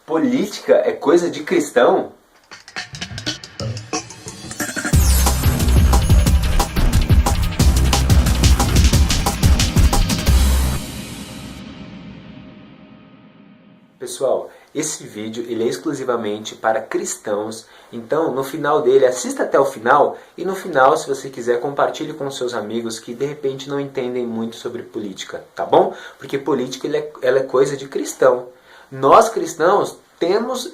Política é coisa de cristão? Pessoal, esse vídeo ele é exclusivamente para cristãos, então no final dele assista até o final e no final, se você quiser, compartilhe com seus amigos que de repente não entendem muito sobre política, tá bom? Porque política ela é coisa de cristão. Nós cristãos temos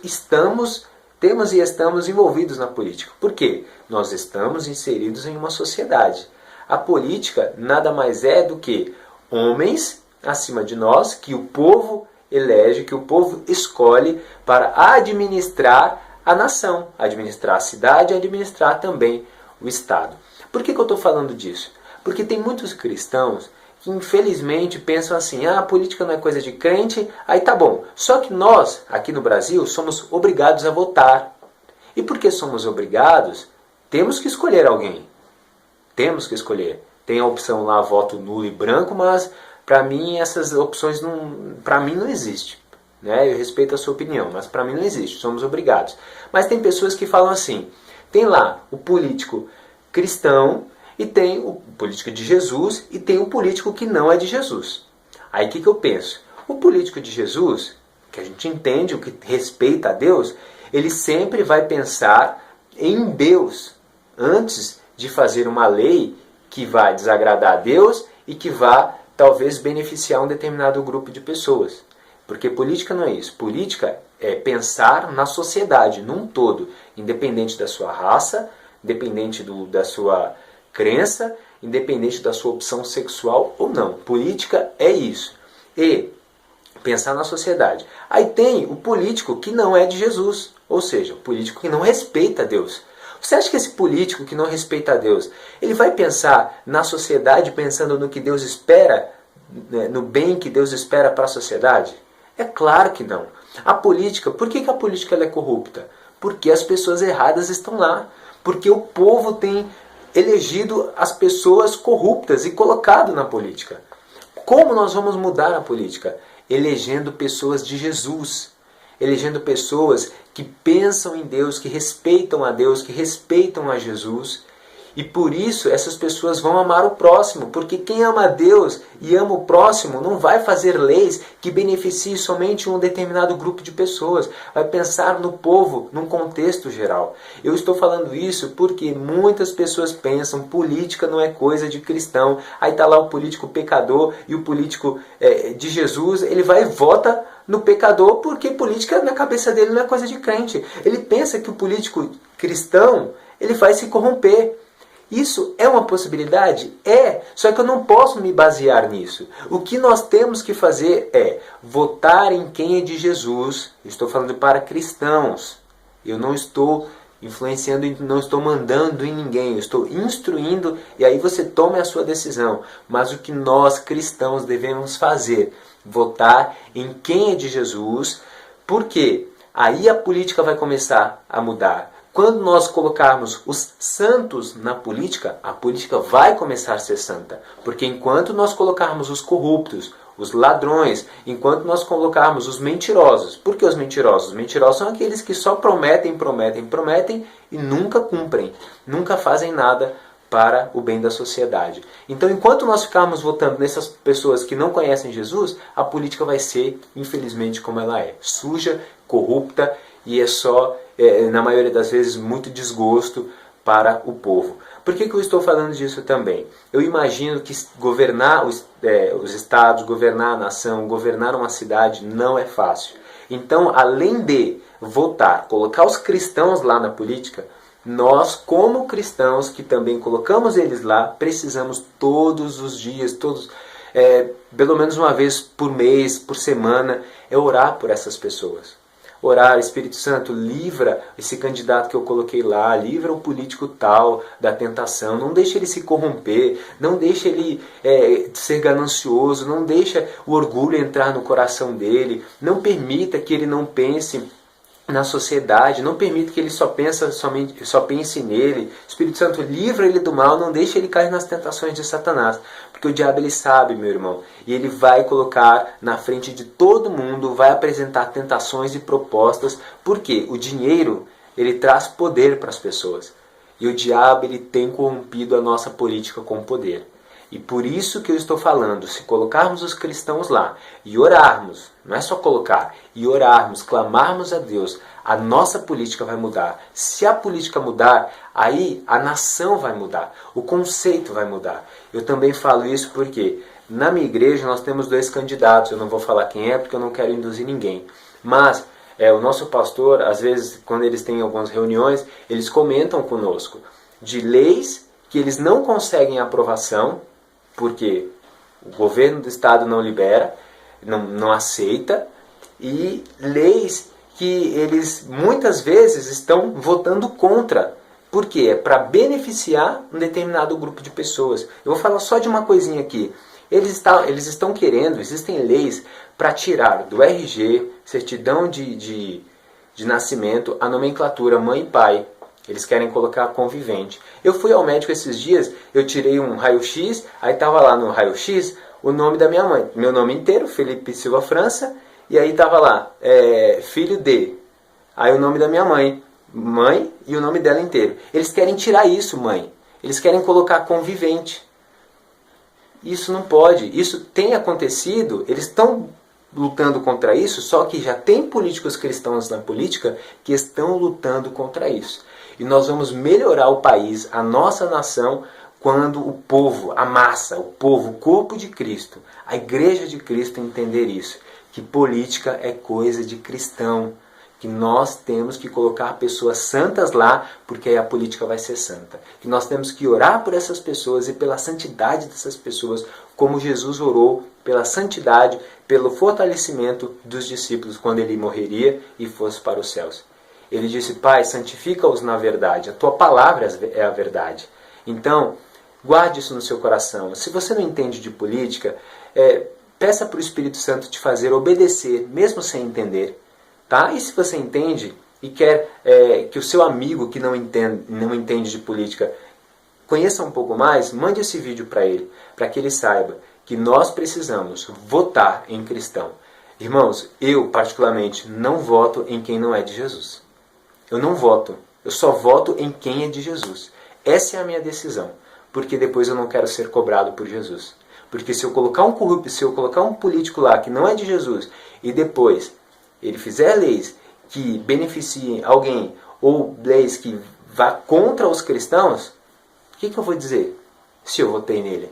e estamos envolvidos na política. Por quê? Nós estamos inseridos em uma sociedade. A política nada mais é do que homens acima de nós, que o povo elege, que o povo escolhe para administrar a nação, administrar a cidade e administrar também o Estado. Por que eu estou falando disso? Porque tem muitos cristãos que infelizmente pensam assim, a política não é coisa de crente, aí tá bom. Só que nós, aqui no Brasil, somos obrigados a votar. E porque somos obrigados, temos que escolher alguém. Temos que escolher. Tem a opção lá, voto nulo e branco, mas para mim essas opções não existem. Né? Eu respeito a sua opinião, mas para mim não existe, somos obrigados. Mas tem pessoas que falam assim, tem lá o político cristão, e tem o político de Jesus, e tem o político que não é de Jesus. Aí o que eu penso? O político de Jesus, que a gente entende, o que respeita a Deus, ele sempre vai pensar em Deus, antes de fazer uma lei que vai desagradar a Deus e que vai talvez beneficiar um determinado grupo de pessoas. Porque política não é isso. Política é pensar na sociedade, num todo, independente da sua raça, independente da sua crença, independente da sua opção sexual ou não. Política é isso. E pensar na sociedade. Aí tem o político que não é de Jesus, ou seja, o político que não respeita Deus. Você acha que esse político que não respeita a Deus, ele vai pensar na sociedade pensando no que Deus espera, no bem que Deus espera para a sociedade? É claro que não. A política, por que a política ela é corrupta? Porque as pessoas erradas estão lá. Porque o povo tem elegido as pessoas corruptas e colocado na política. Como nós vamos mudar a política? Elegendo pessoas de Jesus. Elegendo pessoas que pensam em Deus, que respeitam a Deus, que respeitam a Jesus. E por isso essas pessoas vão amar o próximo, porque quem ama a Deus e ama o próximo não vai fazer leis que beneficiem somente um determinado grupo de pessoas. Vai pensar no povo, num contexto geral. Eu estou falando isso porque muitas pessoas pensam política não é coisa de cristão. Aí está lá o político pecador e o político de Jesus, ele vai e vota no pecador porque política na cabeça dele não é coisa de crente. Ele pensa que o político cristão ele vai se corromper. Isso é uma possibilidade? É, só que eu não posso me basear nisso. O que nós temos que fazer é votar em quem é de Jesus. Estou falando para cristãos. Eu não estou influenciando, não estou mandando em ninguém. Eu estou instruindo e aí você tome a sua decisão. Mas o que nós cristãos devemos fazer? Votar em quem é de Jesus. Por quê? Aí a política vai começar a mudar. Quando nós colocarmos os santos na política, a política vai começar a ser santa. Porque enquanto nós colocarmos os corruptos, os ladrões, enquanto nós colocarmos os mentirosos. Por que os mentirosos? Os mentirosos são aqueles que só prometem e nunca cumprem. Nunca fazem nada para o bem da sociedade. Então, enquanto nós ficarmos votando nessas pessoas que não conhecem Jesus, a política vai ser, infelizmente, como ela é. Suja, corrupta e é só, na maioria das vezes, muito desgosto para o povo. Por que eu estou falando disso também? Eu imagino que governar os estados, governar a nação, governar uma cidade não é fácil. Então, além de votar, colocar os cristãos lá na política, nós, como cristãos, que também colocamos eles lá, precisamos todos os dias, pelo menos uma vez por mês, por semana, orar por essas pessoas. Orar, Espírito Santo, livra esse candidato que eu coloquei lá, livra o político tal da tentação, não deixa ele se corromper, não deixa ele ser ganancioso, não deixa o orgulho entrar no coração dele, não permita que ele não pense na sociedade, não permita que ele só pense nele. Espírito Santo, livra ele do mal, não deixe ele cair nas tentações de Satanás, porque o diabo ele sabe, meu irmão, e ele vai colocar na frente de todo mundo, vai apresentar tentações e propostas, porque o dinheiro ele traz poder para as pessoas, e o diabo ele tem corrompido a nossa política com poder. E por isso que eu estou falando, se colocarmos os cristãos lá e orarmos, não é só colocar, e orarmos, clamarmos a Deus, a nossa política vai mudar. Se a política mudar, aí a nação vai mudar, o conceito vai mudar. Eu também falo isso porque na minha igreja nós temos 2 candidatos, eu não vou falar quem é porque eu não quero induzir ninguém. Mas o nosso pastor, às vezes, quando eles têm algumas reuniões, eles comentam conosco de leis que eles não conseguem aprovação, porque o governo do estado não libera, não aceita, e leis que eles muitas vezes estão votando contra. Por quê? É para beneficiar um determinado grupo de pessoas. Eu vou falar só de uma coisinha aqui. Eles estão querendo, existem leis para tirar do RG, certidão de nascimento, a nomenclatura mãe e pai. Eles querem colocar convivente. Eu fui ao médico esses dias, eu tirei um raio-x, aí estava lá no raio-x o nome da minha mãe. Meu nome inteiro, Felipe Silva França, e aí estava lá, filho de. Aí o nome da minha mãe, mãe e o nome dela inteiro. Eles querem tirar isso, mãe. Eles querem colocar convivente. Isso não pode. Isso tem acontecido, eles estão lutando contra isso, só que já tem políticos cristãos na política que estão lutando contra isso. E nós vamos melhorar o país, a nossa nação, quando o povo, a massa, o povo, o corpo de Cristo, a igreja de Cristo entender isso. Que política é coisa de cristão. Que nós temos que colocar pessoas santas lá, porque aí a política vai ser santa. Que nós temos que orar por essas pessoas e pela santidade dessas pessoas, como Jesus orou pela santidade, pelo fortalecimento dos discípulos quando ele morreria e fosse para os céus. Ele disse, Pai, santifica-os na verdade. A tua palavra é a verdade. Então, guarde isso no seu coração. Se você não entende de política, peça para o Espírito Santo te fazer obedecer, mesmo sem entender. Tá? E se você entende e quer que o seu amigo que não entende de política conheça um pouco mais, mande esse vídeo para ele, para que ele saiba que nós precisamos votar em cristão. Irmãos, eu particularmente não voto em quem não é de Jesus. Eu não voto, eu só voto em quem é de Jesus. Essa é a minha decisão, porque depois eu não quero ser cobrado por Jesus. Porque se eu colocar um corrupto, se eu colocar um político lá que não é de Jesus e depois ele fizer leis que beneficiem alguém ou leis que vá contra os cristãos, o que eu vou dizer se eu votei nele?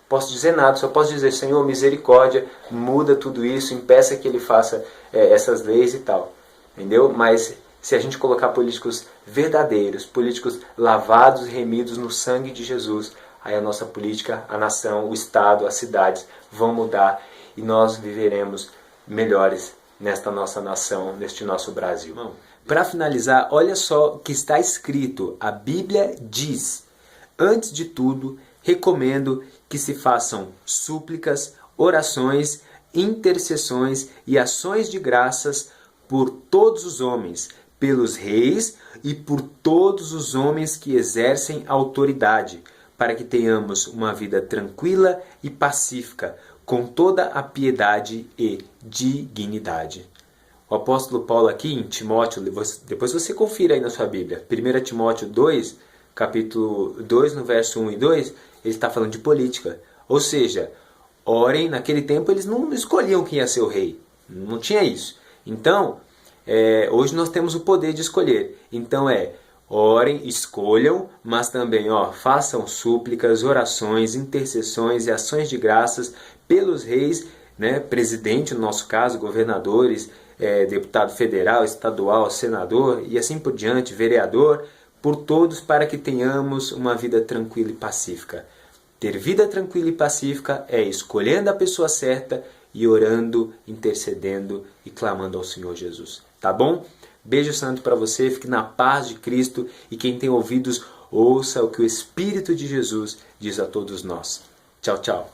Posso dizer nada, só posso dizer, Senhor, misericórdia, muda tudo isso, impeça que ele faça essas leis e tal. Entendeu? Mas se a gente colocar políticos verdadeiros, políticos lavados e remidos no sangue de Jesus, aí a nossa política, a nação, o Estado, as cidades vão mudar e nós viveremos melhores nesta nossa nação, neste nosso Brasil. Para finalizar, olha só o que está escrito. A Bíblia diz, antes de tudo, recomendo que se façam súplicas, orações, intercessões e ações de graças por todos os homens, pelos reis e por todos os homens que exercem autoridade, para que tenhamos uma vida tranquila e pacífica, com toda a piedade e dignidade. O apóstolo Paulo aqui em Timóteo, depois você confira aí na sua Bíblia, 1 Timóteo 2, capítulo 2, no verso 1 e 2, ele está falando de política. Ou seja, orem, naquele tempo eles não escolhiam quem ia ser o rei, não tinha isso. Então, hoje nós temos o poder de escolher. Então orem, escolham, mas também façam súplicas, orações, intercessões e ações de graças pelos reis, presidente no nosso caso, governadores, deputado federal, estadual, senador e assim por diante, vereador, por todos para que tenhamos uma vida tranquila e pacífica. Ter vida tranquila e pacífica é escolhendo a pessoa certa e orando, intercedendo e clamando ao Senhor Jesus. Tá bom? Beijo santo para você, fique na paz de Cristo e quem tem ouvidos, ouça o que o Espírito de Jesus diz a todos nós. Tchau, tchau.